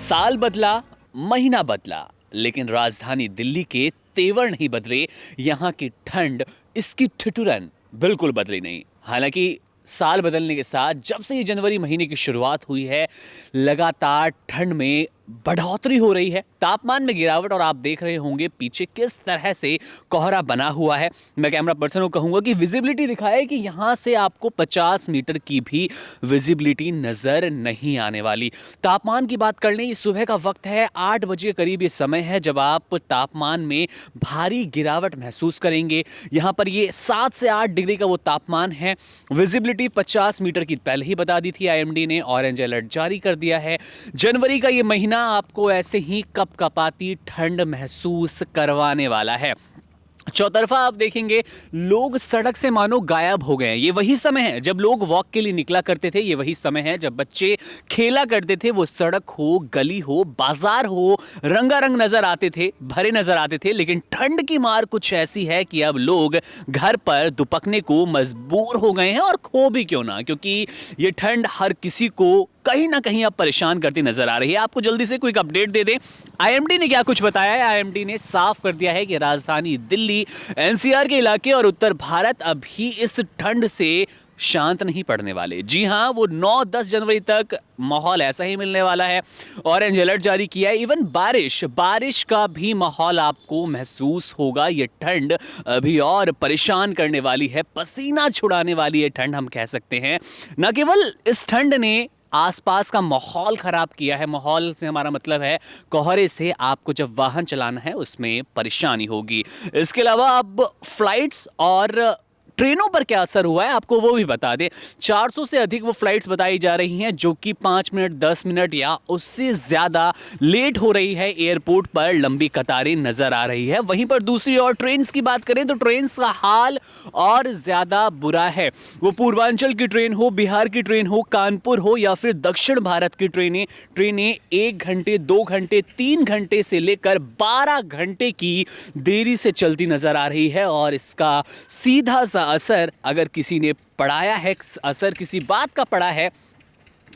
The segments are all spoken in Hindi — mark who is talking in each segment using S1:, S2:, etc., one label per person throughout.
S1: साल बदला, महीना बदला, लेकिन राजधानी दिल्ली के तेवर नहीं बदले। यहाँ की ठंड, इसकी ठिठुरन बिल्कुल बदली नहीं। हालांकि साल बदलने के साथ जब से ये जनवरी महीने की शुरुआत हुई है, लगातार ठंड में बढ़ोतरी हो रही है, तापमान में गिरावट। और आप देख रहे होंगे पीछे किस तरह से कोहरा बना हुआ है। मैं कैमरा पर्सन को कहूंगा कि विजिबिलिटी दिखाए कि यहां से आपको 50 मीटर की भी विजिबिलिटी नजर नहीं आने वाली। तापमान की बात कर लें, ये सुबह का वक्त है, 8 बजे के करीब ये समय है जब आप तापमान में भारी गिरावट महसूस करेंगे। यहां पर ये 7 से 8 डिग्री का वो तापमान है। विजिबिलिटी 50 मीटर की पहले ही बता दी थी आईएमडी ने, ऑरेंज अलर्ट जारी कर दिया है। जनवरी का ये महीना आपको ऐसे ही कपकपाती ठंड महसूस करवाने वाला है। चौतरफा आप देखेंगे लोग सड़क से मानो गायब हो गए हैं। ये वही समय है जब लोग वॉक के लिए निकला करते थे, ये वही समय है जब बच्चे खेला करते थे। वो सड़क हो, गली हो, बाजार हो, रंगारंग नजर आते थे, भरे नजर आते थे। लेकिन ठंड की मार कुछ ऐसी है कि अब लोग घर पर दुपकने को मजबूर हो गए हैं, और खो भी क्यों ना, क्योंकि ये ठंड हर किसी को कहीं ना कहीं अब परेशान करती नजर आ रही है। आपको जल्दी से क्विक अपडेट दे दें, आईएमडी ने क्या कुछ बताया है। आईएमडी ने साफ कर दिया है कि राजधानी दिल्ली, एनसीआर के इलाके और उत्तर भारत अभी इस ठंड से शांत नहीं पड़ने वाले। जी हां, वो 9-10 जनवरी तक माहौल ऐसा ही मिलने वाला है। ऑरेंज अलर्ट जारी किया है। इवन बारिश का भी माहौल आपको महसूस होगा। ये ठंड अभी और परेशान करने वाली है, पसीना छुड़ाने वाली ये ठंड हम कह सकते हैं। न केवल इस ठंड ने आसपास का माहौल खराब किया है, माहौल से हमारा मतलब है कोहरे से आपको जब वाहन चलाना है उसमें परेशानी होगी। इसके अलावा अब फ्लाइट्स और ट्रेनों पर क्या असर हुआ है आपको वो भी बता दें। 400 से अधिक वो फ्लाइट्स बताई जा रही हैं जो कि 5 मिनट, 10 मिनट या उससे ज्यादा लेट हो रही है। एयरपोर्ट पर लंबी कतारें नजर आ रही है। वहीं पर दूसरी ओर ट्रेन्स की बात करें तो ट्रेन्स का हाल और ज्यादा बुरा है। वो पूर्वांचल की ट्रेन हो, बिहार की ट्रेन हो, कानपुर हो या फिर दक्षिण भारत की ट्रेनें 1 घंटे, 2 घंटे, 3 घंटे से लेकर 12 घंटे की देरी से चलती नजर आ रही है। और इसका सीधा सा असर अगर किसी ने पढ़ाया है, असर किसी बात का पड़ा है,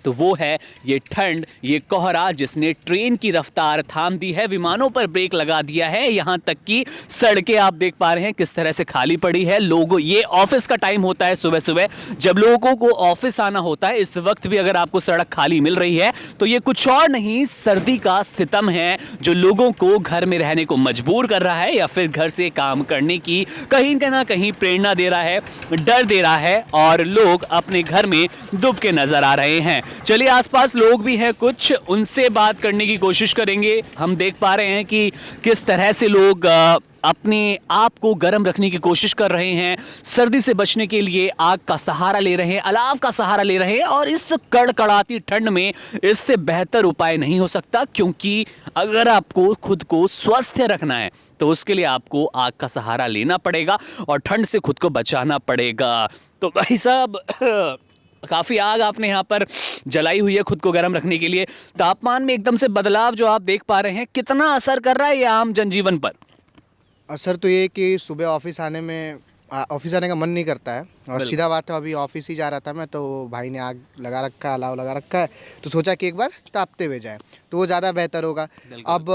S1: तो वो है ये ठंड, ये कोहरा जिसने ट्रेन की रफ्तार थाम दी है, विमानों पर ब्रेक लगा दिया है। यहां तक कि सड़कें आप देख पा रहे हैं किस तरह से खाली पड़ी है। लोगों, ये ऑफिस का टाइम होता है सुबह सुबह जब लोगों को ऑफिस आना होता है। इस वक्त भी अगर आपको सड़क खाली मिल रही है तो ये कुछ और नहीं, सर्दी का सितम है जो लोगों को घर में रहने को मजबूर कर रहा है या फिर घर से काम करने की कहीं ना कहीं प्रेरणा दे रहा है, डर दे रहा है, और लोग अपने घर में दुब के नजर आ रहे हैं। चलिए, आसपास लोग भी हैं, कुछ उनसे बात करने की कोशिश करेंगे। हम देख पा रहे हैं कि किस तरह से लोग अपने आप को गर्म रखने की कोशिश कर रहे हैं, सर्दी से बचने के लिए आग का सहारा ले रहे हैं, अलाव का सहारा ले रहे हैं। और इस कड़कड़ाती ठंड में इससे बेहतर उपाय नहीं हो सकता, क्योंकि अगर आपको खुद को स्वस्थ रखना है तो उसके लिए आपको आग का सहारा लेना पड़ेगा और ठंड से खुद को बचाना पड़ेगा। तो भाई साहब, काफ़ी आग आपने यहाँ पर जलाई हुई है खुद को गर्म रखने के लिए। तापमान में एकदम से बदलाव जो आप देख पा रहे हैं, कितना असर कर रहा है ये आम जनजीवन पर?
S2: असर तो ये कि सुबह ऑफिस आने का मन नहीं करता है। और सीधा बात है, अभी ऑफिस ही जा रहा था मैं, तो भाई ने आग लगा रखा है, अलाव लगा रखा है, तो सोचा कि एक बार तापते हुए जाए तो वो ज़्यादा बेहतर होगा। अब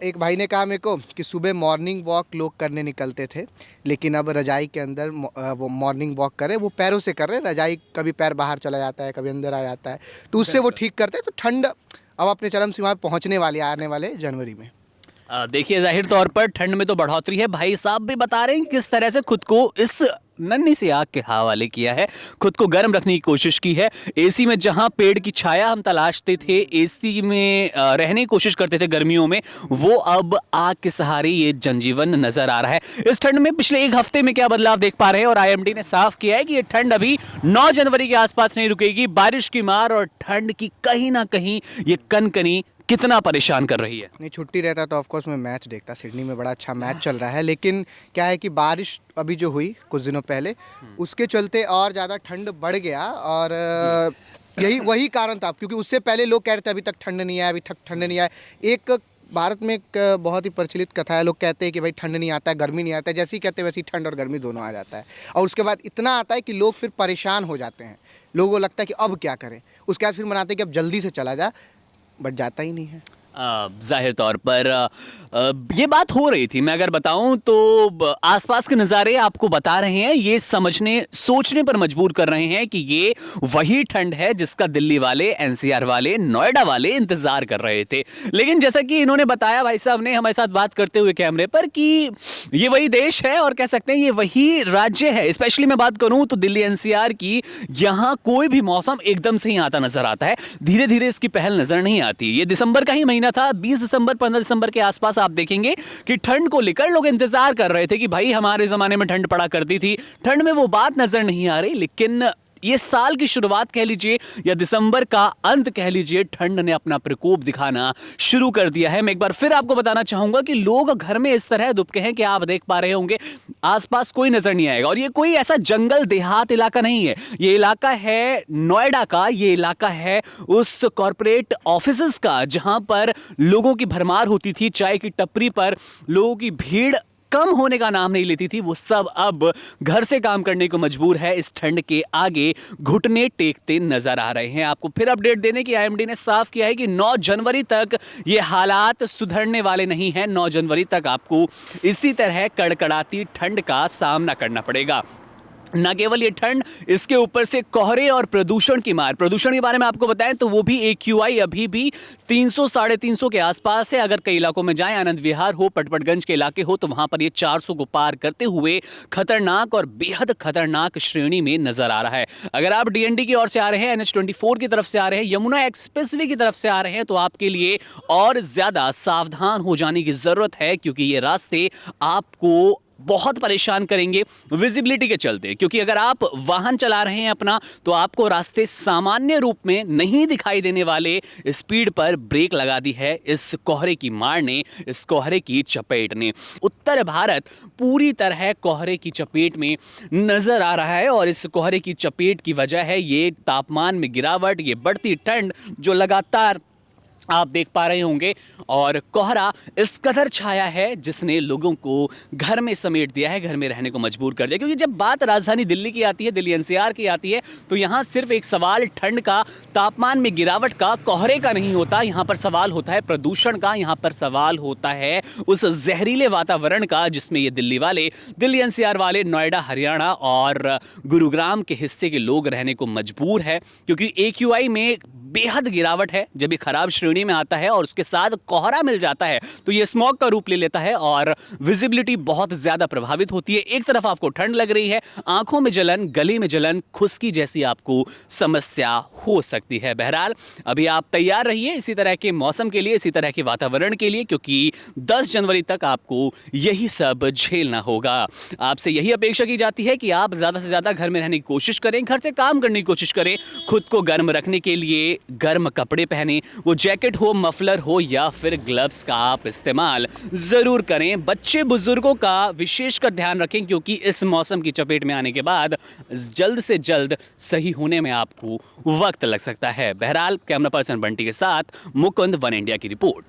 S2: एक भाई ने कहा मेरे को कि सुबह मॉर्निंग वॉक लोग करने निकलते थे, लेकिन अब रजाई के अंदर वो मॉर्निंग वॉक करे, वो पैरों से कर रहे, रजाई कभी पैर बाहर चला जाता है, कभी अंदर आ जाता है, तो उससे वो ठीक करते हैं। तो ठंड अब अपने चरम सीमा पर पहुँचने वाली है आने वाले जनवरी में।
S1: देखिए, जाहिर तौर पर ठंड में तो बढ़ोतरी है। भाई साहब भी बता रहे हैं किस तरह से खुद को इस नन्ही सी आग के हवाले किया है, खुद को गर्म रखने की कोशिश की है। एसी में जहां पेड़ की छाया हम तलाशते थे, एसी में रहने की कोशिश करते थे गर्मियों में, वो अब आग के सहारे ये जनजीवन नजर आ रहा है। इस ठंड में पिछले 1 हफ्ते में क्या बदलाव देख पा रहे हैं, और आईएमडी ने साफ किया है कि ये ठंड अभी 9 जनवरी के आसपास नहीं रुकेगी। बारिश की मार और ठंड की कहीं ना कहीं ये कनकनी कितना परेशान कर रही है।
S2: नहीं, छुट्टी रहता तो ऑफकोर्स मैं मैच देखता, सिडनी में बड़ा अच्छा मैच चल रहा है, लेकिन क्या है कि बारिश अभी जो हुई कुछ दिनों पहले, उसके चलते और ज़्यादा ठंड बढ़ गया। और वही कारण था, क्योंकि उससे पहले लोग कह रहे थे अभी तक ठंड नहीं आया, अभी तक ठंड नहीं आया। एक भारत में एक बहुत ही प्रचलित कथा है, लोग कहते हैं कि भाई ठंड नहीं आता है, गर्मी नहीं आता है, जैसे ही कहते हैं वैसे ही ठंड और गर्मी दोनों आ जाता है। और उसके बाद इतना आता है कि लोग फिर परेशान हो जाते हैं, लोगों को लगता है कि अब क्या करें, उसके बाद फिर मनाते हैं कि अब जल्दी से चला जा, बट जाता ही नहीं है।
S1: जाहिर तौर पर ये बात हो रही थी। मैं अगर बताऊं तो आसपास के नज़ारे आपको बता रहे हैं, ये समझने सोचने पर मजबूर कर रहे हैं कि ये वही ठंड है जिसका दिल्ली वाले, एनसीआर वाले, नोएडा वाले इंतजार कर रहे थे। लेकिन जैसा कि इन्होंने बताया, भाई साहब ने हमारे साथ बात करते हुए कैमरे पर, कि ये वही देश है और कह सकते हैं ये वही राज्य है। स्पेशली मैं बात करूं तो दिल्ली एनसीआर की, यहां कोई भी मौसम एकदम से ही आता नजर आता है, धीरे धीरे इसकी पहल नजर नहीं आती। ये दिसंबर का ही महीना था, 20 दिसंबर 15 दिसंबर के आसपास आप देखेंगे कि ठंड को लेकर लोग इंतजार कर रहे थे कि भाई हमारे जमाने में ठंड पड़ा करती थी, ठंड में वो बात नजर नहीं आ रही। लेकिन ये साल की शुरुआत कह लीजिए या दिसंबर का अंत कह लीजिए, ठंड ने अपना प्रकोप दिखाना शुरू कर दिया है। मैं एक बार फिर आपको बताना चाहूंगा कि लोग घर में इस तरह दुबके हैं कि आप देख पा रहे होंगे आसपास कोई नजर नहीं आएगा। और ये कोई ऐसा जंगल देहात इलाका नहीं है, ये इलाका है नोएडा का, ये इलाका है उस कॉरपोरेट ऑफिसेस का जहां पर लोगों की भरमार होती थी, चाय की टपरी पर लोगों की भीड़ कम होने का नाम नहीं लेती थी। वो सब अब घर से काम करने को मजबूर है, इस ठंड के आगे घुटने टेकते नजर आ रहे हैं। आपको फिर अपडेट देने की आईएमडी ने साफ किया है कि 9 जनवरी तक ये हालात सुधरने वाले नहीं हैं। 9 जनवरी तक आपको इसी तरह कड़कड़ाती ठंड का सामना करना पड़ेगा। न केवल ये ठंड, इसके ऊपर से कोहरे और प्रदूषण की मार। प्रदूषण के बारे में आपको बताएं तो वो भी AQI अभी भी 300 350 के आसपास है। अगर कई इलाकों में जाएं, आनंद विहार हो, पटपटगंज के इलाके हो, तो वहां पर ये 400 को पार करते हुए खतरनाक और बेहद खतरनाक श्रेणी में नजर आ रहा है। अगर आप DND की ओर से आ रहे हैं, NH24 की तरफ से आ रहे हैं, यमुना एक्सप्रेसवे की तरफ से आ रहे हैं, तो आपके लिए और ज्यादा सावधान हो जाने की जरूरत है, क्योंकि ये रास्ते आपको बहुत परेशान करेंगे विजिबिलिटी के चलते। क्योंकि अगर आप वाहन चला रहे हैं अपना, तो आपको रास्ते सामान्य रूप में नहीं दिखाई देने वाले स्पीड पर ब्रेक लगा दी है इस कोहरे की मार ने, इस कोहरे की चपेट ने। उत्तर भारत पूरी तरह कोहरे की चपेट में नजर आ रहा है और इस कोहरे की चपेट की वजह है ये तापमान में गिरावट, ये बढ़ती ठंड जो लगातार आप देख पा रहे होंगे। और कोहरा इस कदर छाया है जिसने लोगों को घर में समेट दिया है, घर में रहने को मजबूर कर दिया। क्योंकि जब बात राजधानी दिल्ली की आती है, दिल्ली NCR की आती है, तो यहाँ सिर्फ एक सवाल ठंड का, तापमान में गिरावट का, कोहरे का नहीं होता। यहाँ पर सवाल होता है प्रदूषण का, यहाँ पर सवाल होता है उस जहरीले वातावरण का जिसमें ये दिल्ली वाले, दिल्ली NCR वाले, नोएडा, हरियाणा और गुरुग्राम के हिस्से के लोग रहने को मजबूर है। क्योंकि AQI में बेहद गिरावट है। जब ये खराब श्रेणी में आता है और उसके साथ कोहरा मिल जाता है, तो ये स्मॉग का रूप ले लेता है और विजिबिलिटी बहुत ज्यादा प्रभावित होती है। एक तरफ आपको ठंड लग रही है, आंखों में जलन, गले में जलन, खुश्की जैसी आपको समस्या हो सकती है। बहरहाल अभी आप तैयार रहिए इसी तरह के मौसम के लिए, इसी तरह के वातावरण के लिए, क्योंकि 10 जनवरी तक आपको यही सब झेलना होगा। आपसे यही अपेक्षा की जाती है कि आप ज्यादा से ज्यादा घर में रहने की कोशिश करें, घर से काम करने की कोशिश करें, खुद को गर्म रखने के लिए गर्म कपड़े पहने, वो जैकेट हो, मफलर हो या फिर ग्लव्स का आप इस्तेमाल जरूर करें। बच्चे बुजुर्गों का विशेषकर ध्यान रखें, क्योंकि इस मौसम की चपेट में आने के बाद जल्द से जल्द सही होने में आपको वक्त लग सकता है। बहरहाल कैमरा पर्सन बंटी के साथ मुकुंद, वन इंडिया की रिपोर्ट।